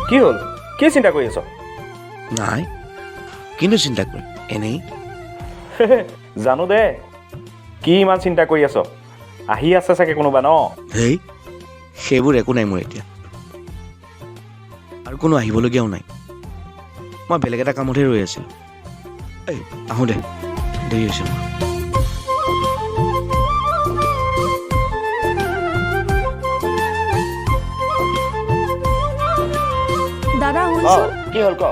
কি হ'ল কি চিন্তা কৰি আছ নাই কিন্তু চিন্তা কৰিম এনেই জানো দে কি ইমান চিন্তা কৰি আছ আহি আছে চাগে কোনোবা ন হেই সেইবোৰ একো নাই মোৰ এতিয়া আৰু কোনো আহিবলগীয়াও নাই মই বেলেগ এটা কামতহে ৰৈ আছিলোঁ এই আহোঁ দে দেৰি হৈছে মোৰ দাদা শুনচোন কি হ'ল ক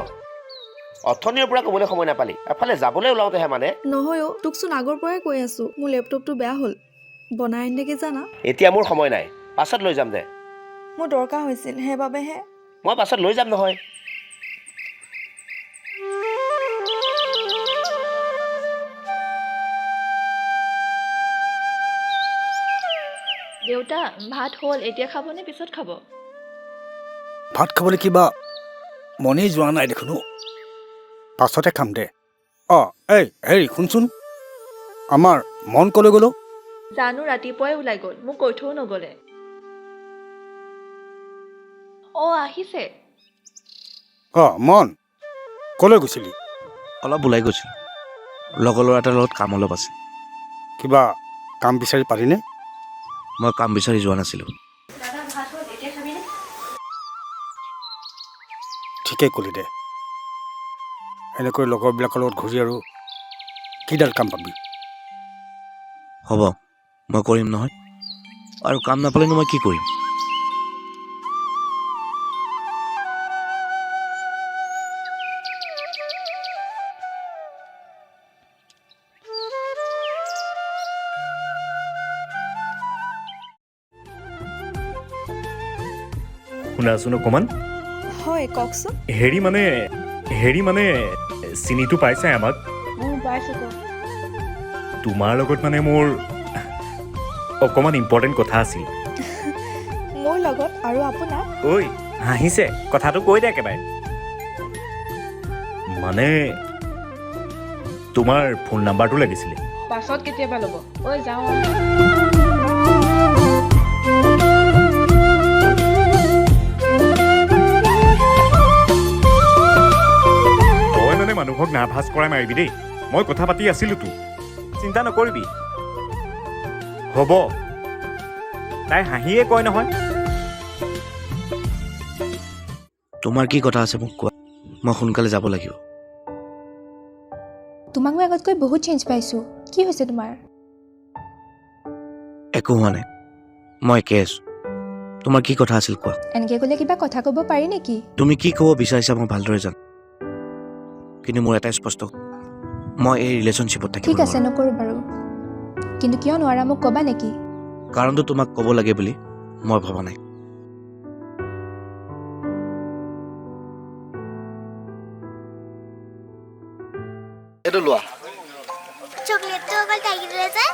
অথনিৰ পৰা ক'বলৈ সময় নাপালি এফালে যাবলৈ ওলাওঁতেহে মানে নহয় অ' তোকচোন আগৰ পৰাই কৈ আছোঁ মোৰ লেপটপটো বেয়া হ'ল বনাই আনিলেগে জানা এতিয়া মোৰ সময় নাই পাছত লৈ যাম দে মোৰ দৰকাৰ হৈছিল সেইবাবেহে মই পাছত লৈ যাম নহয় দেউতা ভাত হ'ল এতিয়া খাবনে পিছত খাব ভাত খাবলৈ কিবা মনেই যোৱা নাই দেখোন পাছতে খাম দে এই হেৰি শুনচোন আমাৰ মন ক'লৈ গ'লো জানো ৰাতিপুৱাই ওলাই গ'ল মোক কৈ থৈও নগ'লে আহিছে মন ক'লৈ গৈছিলি অলপ ওলাই গৈছিলোঁ লগৰ ল'ৰা এটাৰ লগত কাম অলপ আছিল কিবা কাম বিচাৰি পাৰিনে মই কাম বিচাৰি যোৱা নাছিলোঁ ঠিকেই ক'লি দে এনেকৈ লগৰবিলাকৰ লগত ঘূৰি আৰু কিডাল কাম পাবি হ'ব মই কৰিম নহয় আৰু কাম নাপালেনো মই কি কৰিম শুনাচোন অকণমান হয় কওকচোন হেৰি মানে চিনিটো পাইছে আমাক পাইছোঁ কওক তোমাৰ লগত মানে মোৰ অকণমান ইম্পৰ্টেণ্ট কথা আছিল মোৰ লগত আৰু আপোনাৰ ঐ হাঁহিছে কথাটো কৈ দে একেবাৰে মানে তোমাৰ ফোন নাম্বাৰটো লাগিছিলে পাছত কেতিয়াবা ল'ব যাওঁ মানুহক নাৰ্ভাছ কৰাই মাৰিবি দেই মই কথা পাতি আছিলোতো চিন্তা নকৰিবি হ'ব তাই হাঁহিয়ে কয় নহয় তোমাৰ কি কথা আছে মোক কোৱা মই সোনকালে যাব লাগিব তোমাক মই আগতকৈ বহুত চেঞ্জ পাইছোঁ কি হৈছে তোমাৰ একো হোৱা নাই মই একে আছোঁ তোমাৰ কি কথা আছিল কোৱা এনেকৈ ক'লে কিবা কথা ক'ব পাৰি নেকি তুমি কি ক'ব বিচাৰিছা মই ভালদৰে জানো কিন্তু মোৰ এটাই স্পষ্ট মই এই ৰিলেশ্যনশ্বিপত থাকিব ঠিক আছে নকৰোঁ বাৰু কিন্তু কিয় নোৱাৰা মোক ক'বা নেকি কাৰণটো তোমাক ক'ব লাগে বুলি মই ভবা নাই এইটো লোৱা চকলেটটো অকল তাইক দিলে যে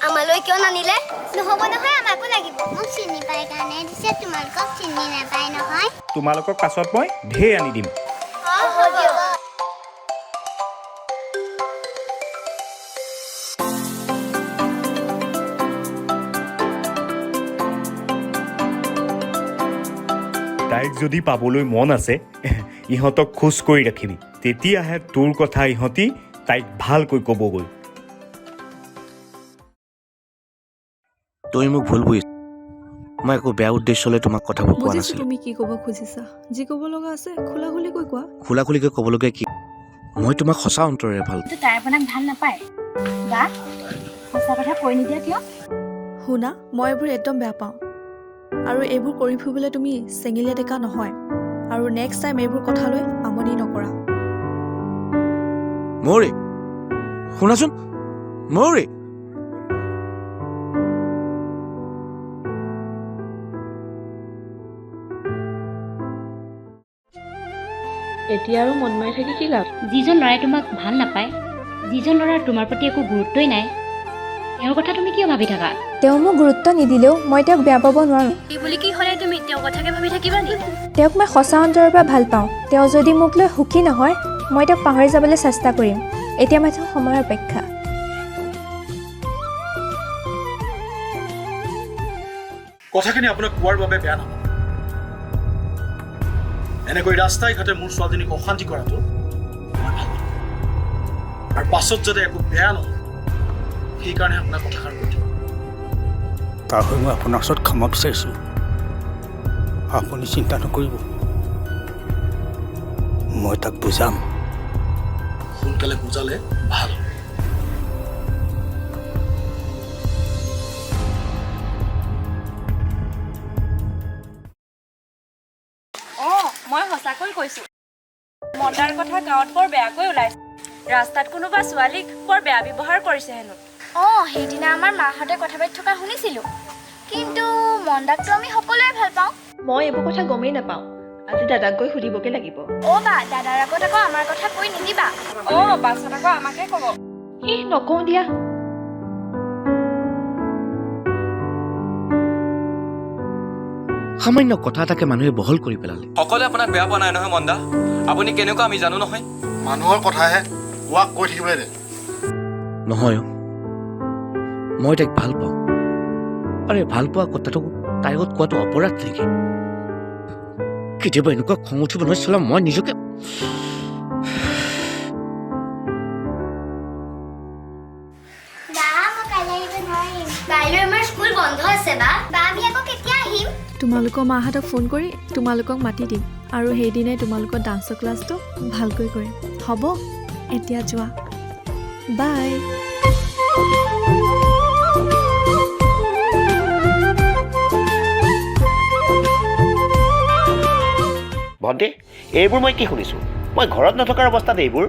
আমালৈ কিয় নানিলে নহ'ব নহয় আমাকো লাগিব মোক চিনি পাই কাৰণে দিছে তোমালোকক চিনি নাপায় নহয় তোমালোকক পাছত মই ঢেৰ আনি দিম তাইক যদি পাবলৈ মন আছে ইহঁতক খোজ কৰি ৰাখিবি তেতিয়াহে তোৰ কথা ইহঁতি তাইক ভালকৈ ক'বগৈ তুমি মোক ভুল বুজিছা মই একো বেয়া উদ্দেশ্যলৈ তোমাক কথাবোৰ কোৱা বুজিছোঁ নাছিলোঁ তুমি কি ক'ব খুজিছা যি ক'ব লগা আছে খোলা খুলিকৈ কোৱা খোলা খুলিকৈ ক'বলগীয়া কি মই তোমাক সঁচা অন্তৰেৰে ভাল তাই আপোনাক ভাল নাপায় বা সঁচা কথা কৈ নিদিয়া কিয় শুনা মই এইবোৰ একদম বেয়া পাওঁ আৰু এইবোৰ কৰি ফুৰিবলৈ তুমি চেঙেলীয়া ডেকা নহয় আৰু নেক্সট টাইম এইবোৰ কথালৈ আমনি নকৰা মৌৰী শুনাচোন মৌৰী এতিয়া আৰু মন মাৰি থাকি কি লাভ যিজন ল'ৰাই তোমাক ভাল নাপায় যিজন ল'ৰাৰ তোমাৰ প্ৰতি একো গুৰুত্বই নাই তেওঁৰ কথা তুমি কিয় ভাবি থাকা তেওঁ মোক গুৰুত্ব নিদিলেও মই তেওঁক বেয়া পাব নোৱাৰোঁ এই বুলি কি হ'লে তুমি তেওঁৰ কথাকে ভাবি থাকিবা নি তেওঁক মই সঁচা অন্তৰৰ পৰা ভাল পাওঁ তেওঁ যদি মোক লৈ সুখী নহয় মই তেওঁক পাহৰি যাবলৈ চেষ্টা কৰিম এতিয়া মাথো সময়ৰ অপেক্ষা কথাখিনি আপোনাক কোৱাৰ বাবে বেয়া নাপাওঁ এনেকৈ ৰাস্তাই ঘাটে মোৰ ছোৱালীজনীক অশান্তি কৰাটো মই ভাল নাপাওঁ। আৰু পাছত যাতে একো বেয়া নহয় সেইকাৰণে আপোনাক কথাষাৰ কৈছোঁ। তাৰ হৈ মই আপোনাৰ ওচৰত ক্ষমা বিচাৰিছোঁ। আপুনি চিন্তা নকৰিব, মই তাক বুজাম। সোনকালে বুজালে ভাল। মই সঁচাকৈ কৈছোঁ, মন্দাৰ কথা গাঁৱত বৰ বেয়াকৈ ওলাইছে। ৰাস্তাত কোনোবা ছোৱালীক বৰ বেয়া ব্যৱহাৰ কৰিছে হেনো। সেইদিনা আমাৰ মাহঁতে কথা পাতি থকা শুনিছিলোঁ, কিন্তু মন্দাকটো আমি সকলোৱে ভাল পাওঁ। মই এইবোৰ কথা গমেই নাপাওঁ। আজি দাদাক গৈ সুধিবগে লাগিব। বা দাদাৰ আগত আকৌ আমাৰ কথা কৈ নিদিবা। পাছত আকৌ আমাকে ক'ব। নকওঁ দিয়া। সামান্য কথা এটাকে মানুহে বহল কৰি পেলালে। সকলোৱে আপোনাক বেয়া পোৱা নাই নহয় মন্দা। আপুনি কেনেকুৱা আমি জানো নহয়। মানুহৰ কথাহে কোৱাক কৈ থাকিবলৈ দে। নহয়, মই তাইক ভাল পাওঁ। আৰে ভাল পোৱা কথাটো তাইৰ আগত কোৱাটো অপৰাধ নেকি? কেতিয়াবা এনেকুৱা খং উঠিব নহয় চলা মই নিজকে। কাইলৈ আমাৰ স্কুল বন্ধ আছে বা আমি আকৌ কেতিয়া আহিম? তোমালোকৰ মাহঁতক ফোন কৰি তোমালোকক মাতি দিম আৰু সেইদিনাই তোমালোকৰ ডান্সৰ ক্লাছটো ভালকৈ কৰিম। হ'ব, এতিয়া যোৱা, বাই। ভণ্টি, এইবোৰ মই কি শুনিছোঁ? মই ঘৰত নথকাৰ অৱস্থাত এইবোৰ।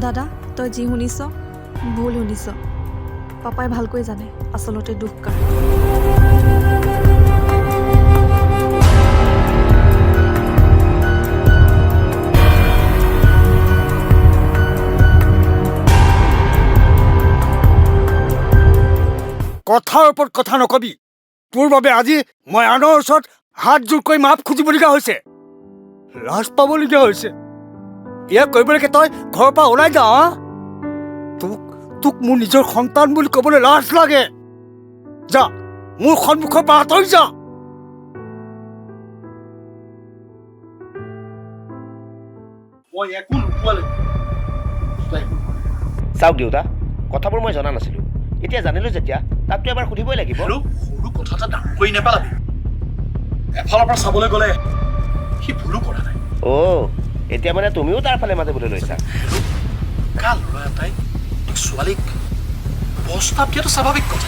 দাদা, তই যি শুনিছ ভুল শুনিছ। পাপাই ভালকৈ জানে আচলতে দুখ কাৰ। কথাৰ ওপৰত কথা নকবি। তোৰ বাবে আজি মই আনৰ ওচৰত হাত জোৰ কৰি মাফ খুজিবলগীয়া হৈছে, লাজ পাবলগীয়া হৈছে। ইয়াক কৰিবলৈকে তই ঘৰৰ পৰা ওলাই যা। তোক মোৰ নিজৰ সন্তান বুলি ক'বলৈ লাজ লাগে। যা, মোৰ সন্মুখৰ পৰা আঁতৰি যা। মই একো নোপোৱালৈ চাওক দেউতা, কথাবোৰ মই জনা নাছিলোঁ। এতিয়া জানিলোঁ যেতিয়া তাকতো এবাৰ সুধিবই লাগিব। সৰু কথা এটা ডাঙৰ কৰি নেপেলাবি। এফালৰ পৰা চাবলৈ গ'লে সি ভুলো কৰা নাই। এতিয়া মানে তুমিও তাৰ ফালে মাতিবলৈ লৈছা। কাৰ ল'ৰা এটাই ছোৱালীক প্ৰস্তাৱ দিয়াটো স্বাভাৱিক কথা।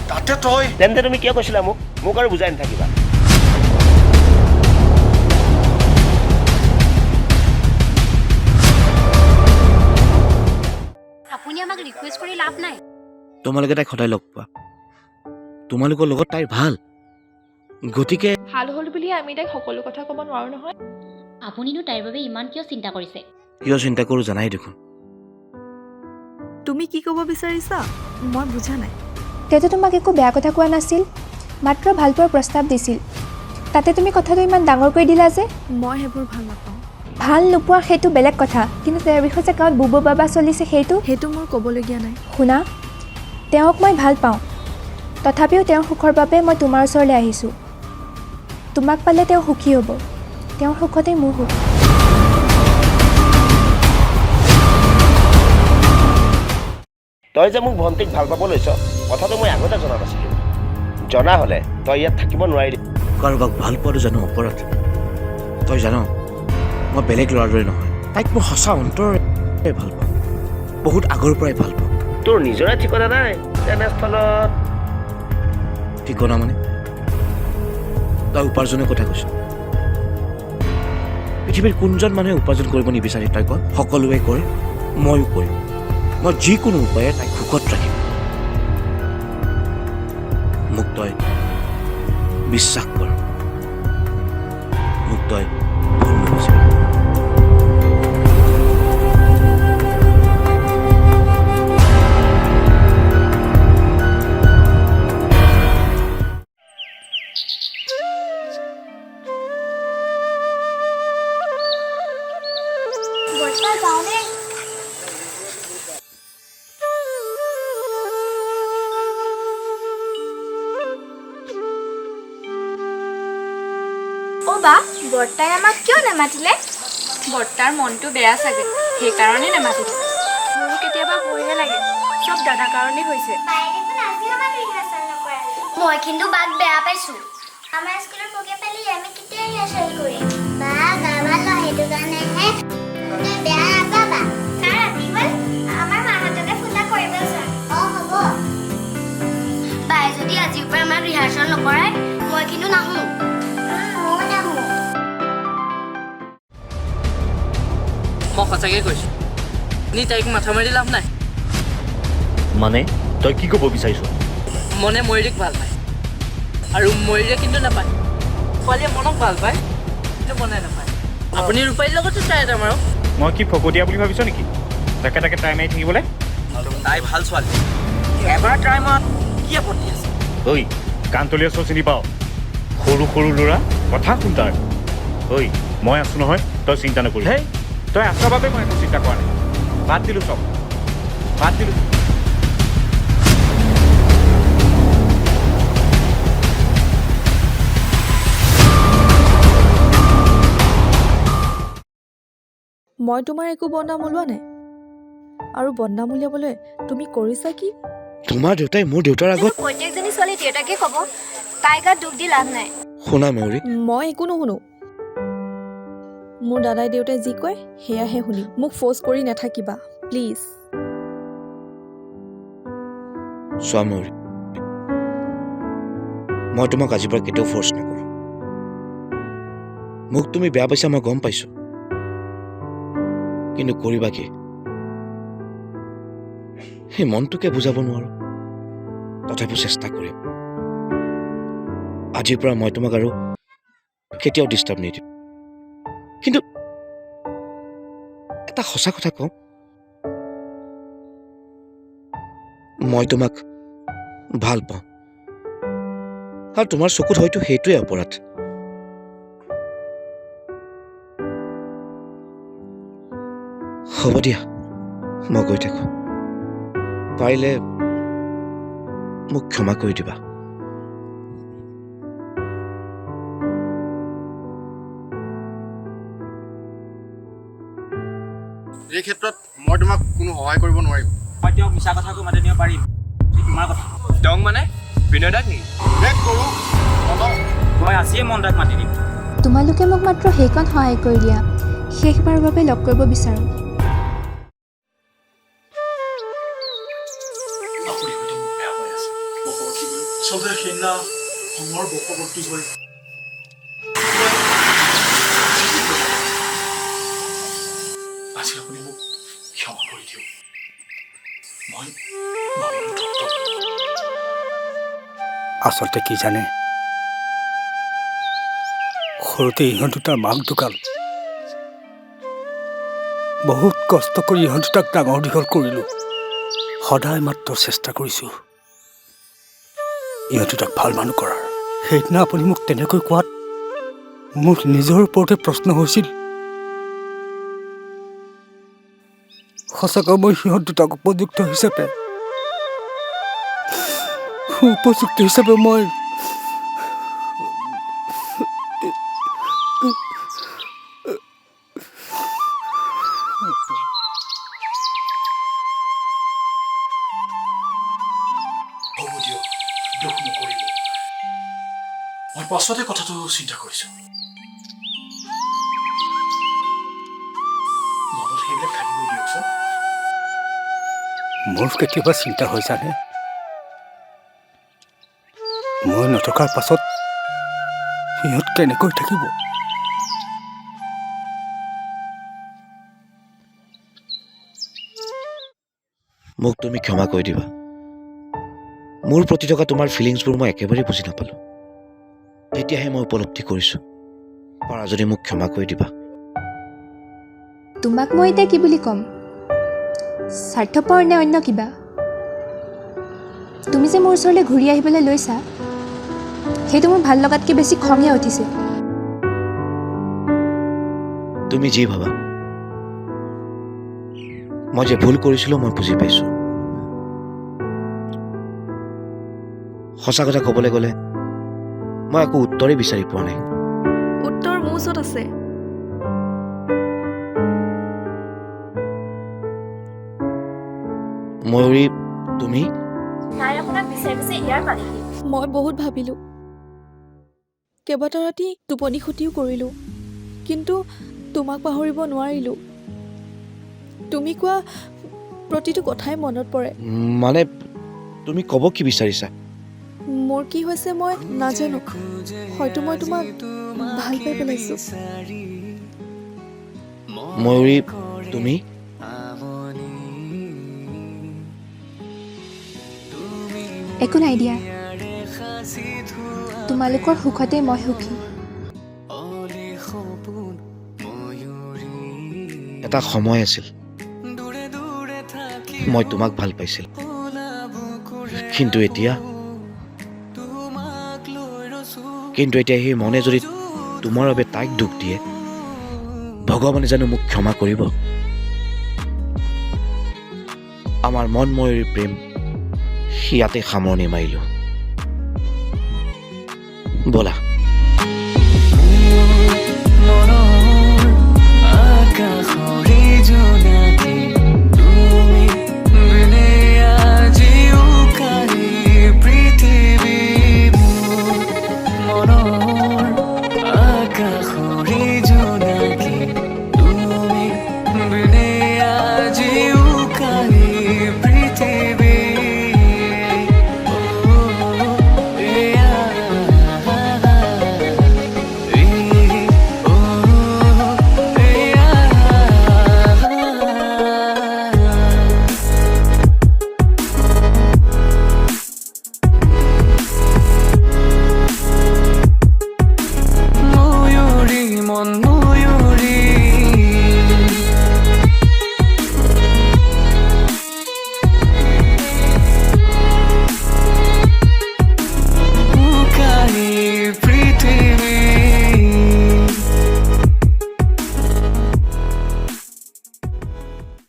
তাতে তই তেন্তে তুমি কিয় কৈছিলা মোক আৰু বুজাই নাথাকিবা। আপুনি আমাক ৰিকুৱেষ্ট কৰি লাভ নাই। তোমালোকে তাইক সদায় লগ পোৱা, তোমালোকৰ লগত তাইৰ ভাল, গতিকে ভাল হ'ল বুলি আমি তাইক সকলো কথা ক'ব নোৱাৰো নহয়। আপুনিনো তাইৰ বাবে ইমান কিয় চিন্তা কৰিছে? কিয় চিন্তা কৰোঁ জানাই দেখোন। তুমি কি ক'ব বিচাৰিছা মই বুজা নাই। তেওঁতো তোমাক একো বেয়া কথা কোৱা নাছিল, মাত্ৰ ভাল পোৱাৰ প্ৰস্তাৱ দিছিল। তাতে তুমি কথাটো ইমান ডাঙৰ কৰি দিলা যে। মই সেইবোৰ ভাল নাপাওঁ। ভাল নোপোৱা সেইটো বেলেগ কথা, কিন্তু তেওঁৰ বিষয়ে যে গাঁৱত বুব বাবা চলিছে সেইটো মোৰ ক'বলগীয়া নাই। শুনা, তেওঁক মই ভাল পাওঁ, তথাপিও তেওঁৰ সুখৰ বাবে মই তোমাৰ ওচৰলৈ আহিছোঁ। তোমাক পালে তেওঁ সুখী হ'ব, তেওঁৰ সুখতেই মোৰ সুখ। তই যে মোক ভণ্টিক ভাল পাব লৈছ, কথাটো মই আগতে জনা নাছিলোঁ। জনা হ'লে তই ইয়াত থাকিব নোৱাৰিলি। কাৰোবাক ভাল পোৱাটো জানো অপৰাধ? তই জান মই বেলেগ ল'ৰাৰ দৰে নহয়, তাইক মই সঁচা অন্তৰেৰে ভাল পাওঁ, বহুত আগৰ পৰাই ভাল পাওঁ। তোৰ নিজৰে ঠিকনা নাই তেনেস্থলত? ঠিকনা মানে তই উপাৰ্জনৰ কথা কৈছ। পৃথিৱীৰ কোনজন মানুহে উপাৰ্জন কৰিব নিবিচাৰে তই ক? সকলোৱে কৰে, ময়ো কৰিম। মই যিকোনো উপায়ে তাইক সুখত ৰাখিম। মোক তই বিশ্বাস কৰ, মোক তই ভুল নুবুজিবি। বৰ্তাই আমাক কিয় নামাতিলে? বৰ্তাৰ মনটো বেয়া চাগে, সেইকাৰণে নামাতিলে। মোৰো কেতিয়াবা ভয়হে লাগে, চব দাদা কাৰণেই হৈছে। মই কিন্তু বাক বেয়া পাইছো। আমাৰ স্কুলৰ প্ৰগ্ৰেম পালে আমি কেতিয়া ৰিহাৰ্চেল কৰিম? বা গা ভাল নহয়, সেইটো কাৰণেহে বেয়া নাপাবা। ছাৰ ৰাতি হ'ল, আমাৰ মাহঁতকে ফোন এটা কৰিব ছাৰ। হ'ব। বাই যদি আজিৰ পৰা আমাক ৰিহাৰ্চেল নকৰায়, মই কিন্তু নাহোঁ। ময়ো নাহোঁ। মই সঁচাকৈ কৈছোঁ, নি তাইক মাথা মাৰি লাভ নাই। মানে তই কি ক'ব বিচাৰিছ? মনে ময়ূৰীক ভাল পায়, আৰু ময়ূৰে কিন্তু নাপায়। ছোৱালীয়ে মনক ভাল পায়, কিন্তু মনে নাপায়। আপুনি ৰূপালীৰ লগতো ট্ৰাই এটা মাৰক। মই কি ফকতীয়া বুলি ভাবিছ নেকি তাকে তাকে ট্ৰাই মাৰি থাকিবলৈ? তাই ভাল ছোৱালী, এবাৰ ট্ৰাই মাৰাত কি আপত্তি আছে? ঐ কান্তলীয় চব চিনি পাওঁ, সৰু সৰু ল'ৰা কথা শুন তাৰ। ঐ মই আছো নহয়, তই চিন্তা নকৰি। হেই তই আছ বাবে মই একো চিন্তা কৰা নাই। বাদ দিলোঁ চব, বাদ দিলোঁ। মই তোমাৰ একো বদনাম ওলোৱা নাই, আৰু বদনাম উলিয়াবলৈ তুমি কৰিছা কি? তোমাৰ দেউতাই মোৰ দেউতাৰ আগত প্ৰত্যেকজনী ছোৱালী দেউতাকে ক'ব, তাই গাত দুখ দি লাভ নাই। শুনা ময়ূৰী, মই একো নুশুনো। মোৰ দাদাই দেউতাই যি কয় সেয়াহে শুনিম। মোক ফ'ৰ্চ কৰি নাথাকিবা প্লিজ। চোৱা ময়ূৰী, মই তোমাক আজিৰ পৰা কেতিয়াও ফ'ৰ্চ নকৰোঁ। মোক তুমি বেয়া পাইছা মই গম পাইছোঁ, কিন্তু কৰিবা কি? সেই মনটোকে বুজাব নোৱাৰো, তথাপিও চেষ্টা কৰিম। আজিৰ পৰা মই তোমাক আৰু কেতিয়াও ডিষ্টাৰ্ব নিদিম। কিন্তু এটা সঁচা কথা কওঁ, মই তোমাক ভাল পাওঁ, আৰু তোমাৰ চকুত হয়তো সেইটোৱে অপৰাধ। হ'ব দিয়া, মই গৈ থাকোঁ। পাৰিলে মোক ক্ষমা কৰি দিবা। এই ক্ষেত্ৰত মই তোমাক কোনো সহায় কৰিব নোৱাৰিম। মই তেওঁক মিছা কথাকৈ মাতি নিব পাৰিম, তোমাৰ কথা। তেওঁক মানে বিনয় দাক নেকি? মই আজিয়ে মন দাক মাতি দিম। তোমালোকে মোক মাত্ৰ সেইকণ সহায় কৰি দিয়া, শেষবাৰৰ বাবে লগ কৰিব বিচাৰোঁ। আপুনি হয়তো মোক বেয়া পাই আছে। আচলতে সেইদিনা সময় বশৱৰ্তী হৈ আজি আপুনি মোক ক্ষমা কৰি দিয়ক। মই আচলতে কি জানে, সৰুতে ইহঁত দুটাৰ মাক ঢুকাল। বহুত কষ্ট কৰি ইহঁত দুটাক ডাঙৰ দীঘল কৰিলোঁ। সদায় মাত্ৰ চেষ্টা কৰিছোঁ ইহঁত দুটাক ভাল মানুহ কৰাৰ। সেইদিনা আপুনি মোক তেনেকৈ কোৱাত মোৰ নিজৰ ওপৰতে প্ৰশ্ন হৈছিল। সঁচাকৈ মই সিহঁত দুটাক উপযুক্ত হিচাপে মই হ'ব দিয়ক, দুখ নকৰিব। মই পাছতে কথাটো চিন্তা কৰিছোঁ। মনত সেইবিলাক থাকিবই দিয়কচোন। মোৰ কেতিয়াবা চিন্তা হৈ জানে, মই নথকাৰ পাছত সিহঁত কেনেকৈ থাকিব। মোক তুমি ক্ষমা কৰি দিবা। মোৰ প্ৰতি থকা তোমাৰ ফিলিংছবোৰ মই একেবাৰে বুজি নাপালোঁ। এতিয়াহে মই উপলব্ধি কৰিছোঁ। পাৰা যদি মোক ক্ষমা কৰি দিবা। তোমাক মই এতিয়া কি বুলি ক'ম? স্বাৰ্থপৰ নে অন্য কিবা? তুমি যে মোৰ ওচৰলৈ ঘূৰি আহিবলৈ লৈছা, সেইটো মোৰ ভাল লগাতকৈ বেছি খঙে উঠিছে। তুমি যি ভাবা, মই যে ভুল কৰিছিলোঁ মই বুজি পাইছোঁ। সঁচা কথা ক'বলৈ গ'লে মই একো উত্তৰেই বিচাৰি পোৱা নাই। উত্তৰ মোৰ ওচৰত আছে। ময়ূৰী তুমি তাই আপোনাক বিচাৰি বিচাৰি ইয়াৰ পালেহি। মই বহুত ভাবিলোঁ, কেইবাটা ৰাতি টোপনি ক্ষতিও কৰিলোঁ, কিন্তু তোমাক পাহৰিব নোৱাৰিলোঁ। তুমি কোৱা প্ৰতিটো কথাই মনত পৰে। মানে তুমি ক'ব কি বিচাৰিছা? মোৰ কি হৈছে মই নাজানো, হয়তো মই তোমাক ভাল পাই পেলাইছোঁ। ময়ূৰী তুমি একো নাই দিয়া, তোমালোকৰ সুখতেই মই সুখী। এটা সময় আছিল মই তোমাক ভাল পাইছিলোঁ, কিন্তু এতিয়া সেই মনে যদি তোমাৰ বাবে তাইক দুখ দিয়ে, ভগৱানে জানো মোক ক্ষমা কৰিব? আমাৰ মন ময়ূৰীৰ প্ৰেম ইয়াতে সামৰণি মাৰিলোঁ। ব'লা।